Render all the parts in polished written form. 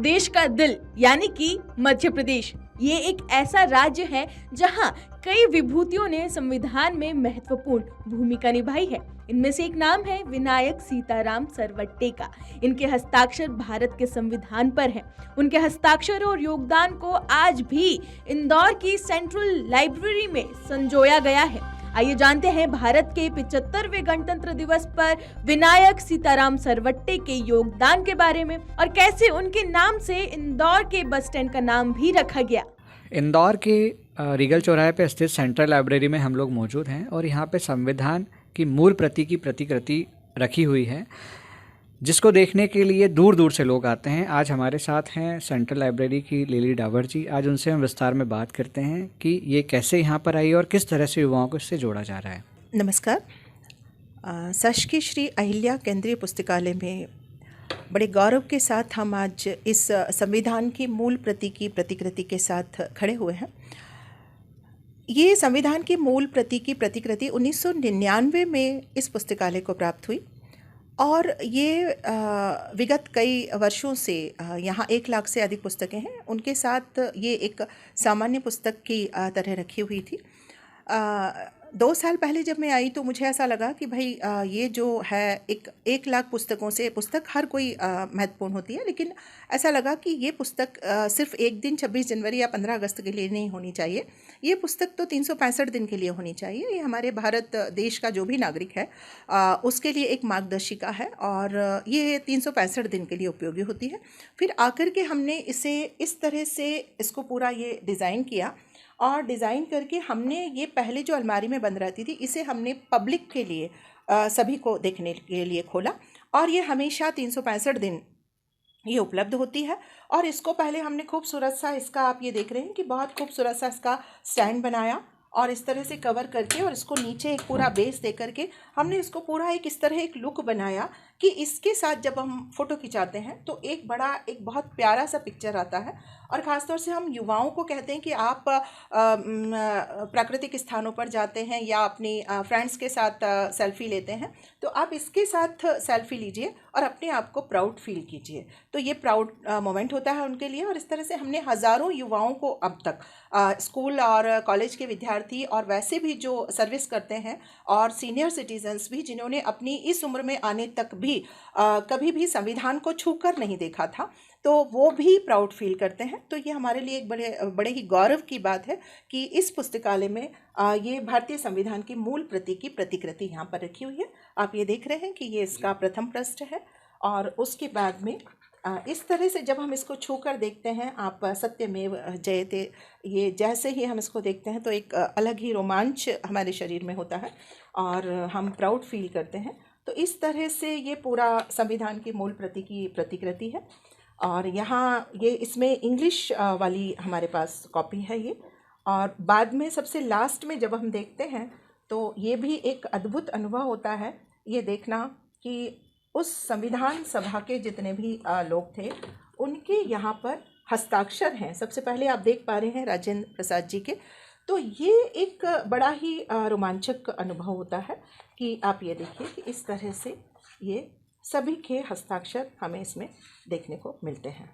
देश का दिल यानी कि मध्य प्रदेश, ये एक ऐसा राज्य है जहां कई विभूतियों ने संविधान में महत्वपूर्ण भूमिका निभाई है। इनमें से एक नाम है विनायक सीताराम सरवट्टे का। इनके हस्ताक्षर भारत के संविधान पर है। उनके हस्ताक्षर और योगदान को आज भी इंदौर की सेंट्रल लाइब्रेरी में संजोया गया है। आइए जानते हैं भारत के 75वें गणतंत्र दिवस पर विनायक सीताराम सरवट्टे के योगदान के बारे में और कैसे उनके नाम से इंदौर के बस स्टैंड का नाम भी रखा गया। इंदौर के रीगल चौराहे पर स्थित सेंट्रल लाइब्रेरी में हम लोग मौजूद हैं और यहाँ पे संविधान की मूल प्रति की प्रतिकृति रखी हुई है, जिसको देखने के लिए दूर दूर से लोग आते हैं। आज हमारे साथ हैं सेंट्रल लाइब्रेरी की लिली डावर जी। आज उनसे हम विस्तार में बात करते हैं कि ये कैसे यहाँ पर आई और किस तरह से युवाओं को इससे जोड़ा जा रहा है। नमस्कार। शासकीय श्री अहिल्या केंद्रीय पुस्तकालय में बड़े गौरव के साथ हम आज इस संविधान की मूल प्रति की प्रतिकृति के साथ खड़े हुए हैं। ये संविधान की मूल प्रति की प्रतिकृति 1999 में इस पुस्तकालय को प्राप्त हुई और ये विगत कई वर्षों से यहाँ 1 लाख से अधिक पुस्तकें हैं, उनके साथ ये एक सामान्य पुस्तक की तरह रखी हुई थी। 2 साल पहले जब मैं आई तो मुझे ऐसा लगा कि भाई ये जो है 1 लाख पुस्तकों से पुस्तक हर कोई महत्वपूर्ण होती है, लेकिन ऐसा लगा कि ये पुस्तक सिर्फ एक दिन 26 जनवरी या 15 अगस्त के लिए नहीं होनी चाहिए। ये पुस्तक तो 365 दिन के लिए होनी चाहिए। ये हमारे भारत देश का जो भी नागरिक है उसके लिए एक मार्गदर्शिका है और ये 365 दिन के लिए उपयोगी होती है। फिर आकर के हमने इसे इस तरह से इसको पूरा ये डिज़ाइन किया और डिज़ाइन करके हमने ये पहले जो अलमारी में बंद रहती थी इसे हमने पब्लिक के लिए सभी को देखने के लिए खोला और ये हमेशा 365 दिन ये उपलब्ध होती है। और इसको पहले हमने खूबसूरत सा इसका आप ये देख रहे हैं कि बहुत खूबसूरत सा इसका स्टैंड बनाया और इस तरह से कवर करके और इसको नीचे एक पूरा बेस दे करके हमने इसको पूरा एक इस तरह एक लुक बनाया कि इसके साथ जब हम फ़ोटो खिंचाते हैं तो एक बहुत प्यारा सा पिक्चर आता है। और ख़ास तौर से हम युवाओं को कहते हैं कि आप प्राकृतिक स्थानों पर जाते हैं या अपनी फ्रेंड्स के साथ सेल्फ़ी लेते हैं तो आप इसके साथ सेल्फ़ी लीजिए और अपने आप को प्राउड फील कीजिए। तो ये प्राउड मोमेंट होता है उनके लिए। और इस तरह से हमने हज़ारों युवाओं को अब तक स्कूल और कॉलेज के विद्यार्थी और वैसे भी जो सर्विस करते हैं और सीनियर सिटीजन्स भी जिन्होंने अपनी इस उम्र में आने तक भी कभी भी संविधान को छूकर नहीं देखा था, तो वो भी प्राउड फील करते हैं। तो ये हमारे लिए एक बड़े ही गौरव की बात है कि इस पुस्तकालय में ये भारतीय संविधान की मूल प्रति की प्रतिकृति यहाँ पर रखी हुई है। आप ये देख रहे हैं कि ये इसका प्रथम पृष्ठ है और उसके बाद में इस तरह से जब हम इसको छू कर देखते हैं, आप सत्यमेव जयते, ये जैसे ही हम इसको देखते हैं तो एक अलग ही रोमांच हमारे शरीर में होता है और हम प्राउड फील करते हैं। तो इस तरह से ये पूरा संविधान की मूल प्रति की प्रतिकृति है और यहाँ ये इसमें इंग्लिश वाली हमारे पास कॉपी है ये। और बाद में सबसे लास्ट में जब हम देखते हैं तो ये भी एक अद्भुत अनुभव होता है ये देखना कि उस संविधान सभा के जितने भी लोग थे उनके यहाँ पर हस्ताक्षर हैं। सबसे पहले आप देख पा रहे हैं राजेंद्र प्रसाद जी के। तो ये एक बड़ा ही रोमांचक अनुभव होता है कि आप ये देखिए कि इस तरह से ये सभी के हस्ताक्षर हमें इसमें देखने को मिलते हैं।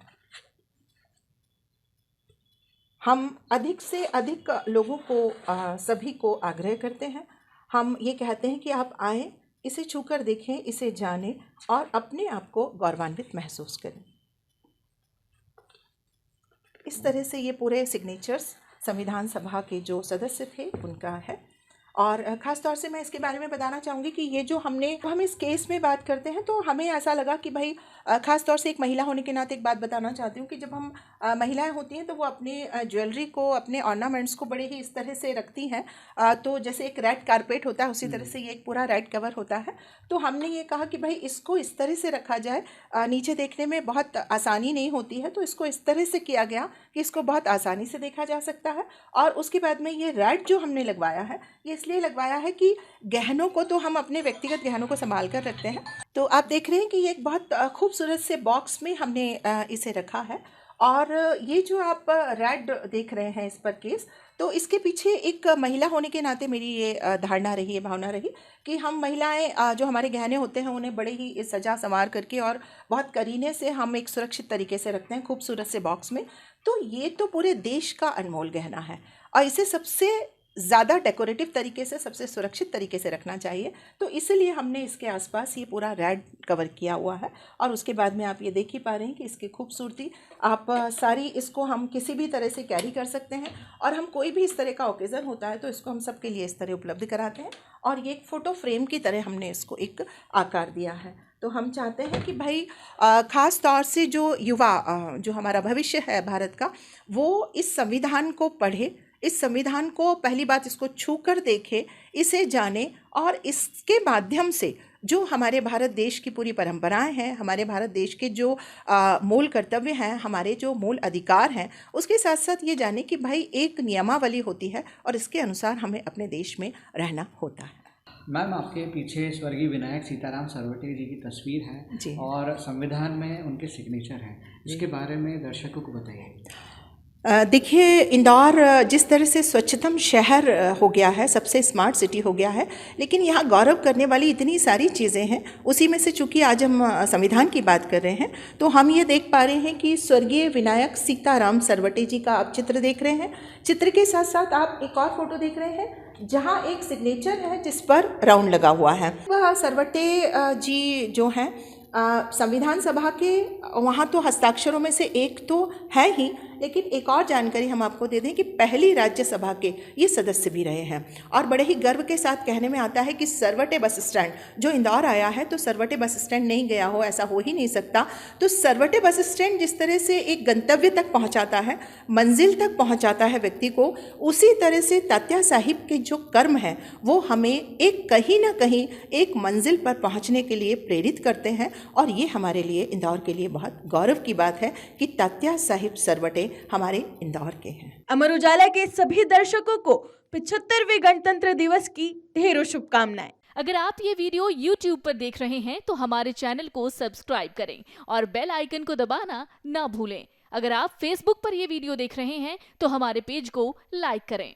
हम अधिक से अधिक लोगों को सभी को आग्रह करते हैं, हम ये कहते हैं कि आप आएँ, इसे छूकर देखें, इसे जानें और अपने आप को गौरवान्वित महसूस करें। इस तरह से ये पूरे सिग्नेचर्स संविधान सभा के जो सदस्य थे उनका है। और ख़ास तौर से मैं इसके बारे में बताना चाहूँगी कि ये जो हम इस केस में बात करते हैं तो हमें ऐसा लगा कि भाई ख़ास तौर से एक महिला होने के नाते एक बात बताना चाहती हूँ कि जब हम महिलाएं होती हैं तो वो अपने ज्वेलरी को, अपने ऑर्नामेंट्स को बड़े ही इस तरह से रखती हैं। तो जैसे एक रेड कारपेट होता है उसी तरह से ये एक पूरा रेड कवर होता है। तो हमने ये कहा कि भाई इसको इस तरह से रखा जाए, नीचे देखने में बहुत आसानी नहीं होती है, तो इसको इस तरह से किया गया कि इसको बहुत आसानी से देखा जा सकता है। और उसके बाद में ये रेड जो हमने लगवाया है ये इसलिए लगवाया है कि गहनों को तो हम अपने व्यक्तिगत गहनों को संभाल कर रखते हैं। तो आप देख रहे हैं कि ये एक बहुत खूबसूरत से बॉक्स में हमने इसे रखा है। और ये जो आप रेड देख रहे हैं इस पर केस, तो इसके पीछे एक महिला होने के नाते मेरी ये धारणा रही है, भावना रही कि हम महिलाएं जो हमारे गहने होते हैं उन्हें बड़े ही सजा संवार करके और बहुत करीने से हम एक सुरक्षित तरीके से रखते हैं खूबसूरत से बॉक्स में। तो ये तो पूरे देश का अनमोल गहना है और इसे सबसे ज़्यादा डेकोरेटिव तरीके से, सबसे सुरक्षित तरीके से रखना चाहिए। तो इसलिए हमने इसके आसपास ये पूरा रेड कवर किया हुआ है और उसके बाद में आप ये देख ही पा रहे हैं कि इसकी खूबसूरती आप सारी, इसको हम किसी भी तरह से कैरी कर सकते हैं और हम कोई भी इस तरह का ओकेज़न होता है तो इसको हम सबके लिए इस तरह उपलब्ध कराते हैं और ये एक फ़ोटो फ्रेम की तरह हमने इसको एक आकार दिया है। तो हम चाहते हैं कि भाई ख़ास तौर से जो युवा, जो हमारा भविष्य है भारत का, वो इस संविधान को पढ़े, इस संविधान को पहली बात इसको छू कर देखे, इसे जाने और इसके माध्यम से जो हमारे भारत देश की पूरी परंपराएं हैं, हमारे भारत देश के जो मूल कर्तव्य हैं, हमारे जो मूल अधिकार हैं, उसके साथ साथ ये जाने कि भाई एक नियमावली होती है और इसके अनुसार हमें अपने देश में रहना होता है। मैम, आपके पीछे स्वर्गीय विनायक सीताराम सरवटे जी की तस्वीर है जी। और संविधान में उनके सिग्नेचर हैं, इसके बारे में दर्शकों को बताइए। देखिए, इंदौर जिस तरह से स्वच्छतम शहर हो गया है, सबसे स्मार्ट सिटी हो गया है, लेकिन यहाँ गौरव करने वाली इतनी सारी चीज़ें हैं। उसी में से चूँकि आज हम संविधान की बात कर रहे हैं तो हम ये देख पा रहे हैं कि स्वर्गीय विनायक सीताराम सरवटे जी का आप चित्र देख रहे हैं। चित्र के साथ साथ आप एक और फोटो देख रहे हैं जहाँ एक सिग्नेचर है जिस पर राउंड लगा हुआ है। वह सरवटे जी जो हैं संविधान सभा के वहाँ तो हस्ताक्षरों में से एक तो है ही, लेकिन एक और जानकारी हम आपको दे दें कि पहली राज्यसभा के ये सदस्य भी रहे हैं और बड़े ही गर्व के साथ कहने में आता है कि सरवटे बस स्टैंड जो इंदौर आया है तो सरवटे बस स्टैंड नहीं गया हो, ऐसा हो ही नहीं सकता। तो सरवटे बस स्टैंड जिस तरह से एक गंतव्य तक पहुंचाता है, मंजिल तक पहुंचाता है व्यक्ति को, उसी तरह से तात्या साहिब के जो कर्म हैं वो हमें एक कहीं ना कहीं एक मंजिल पर पहुंचने के लिए प्रेरित करते हैं और ये हमारे लिए, इंदौर के लिए बहुत गौरव की बात है कि तात्या साहिब सरवटे हमारे इंदौर के हैं। अमर उजाला के सभी दर्शकों को 75वें गणतंत्र दिवस की ढेरों शुभकामनाएं। अगर आप ये वीडियो YouTube पर देख रहे हैं तो हमारे चैनल को सब्सक्राइब करें और बेल आइकन को दबाना ना भूलें। अगर आप Facebook पर ये वीडियो देख रहे हैं तो हमारे पेज को लाइक करें।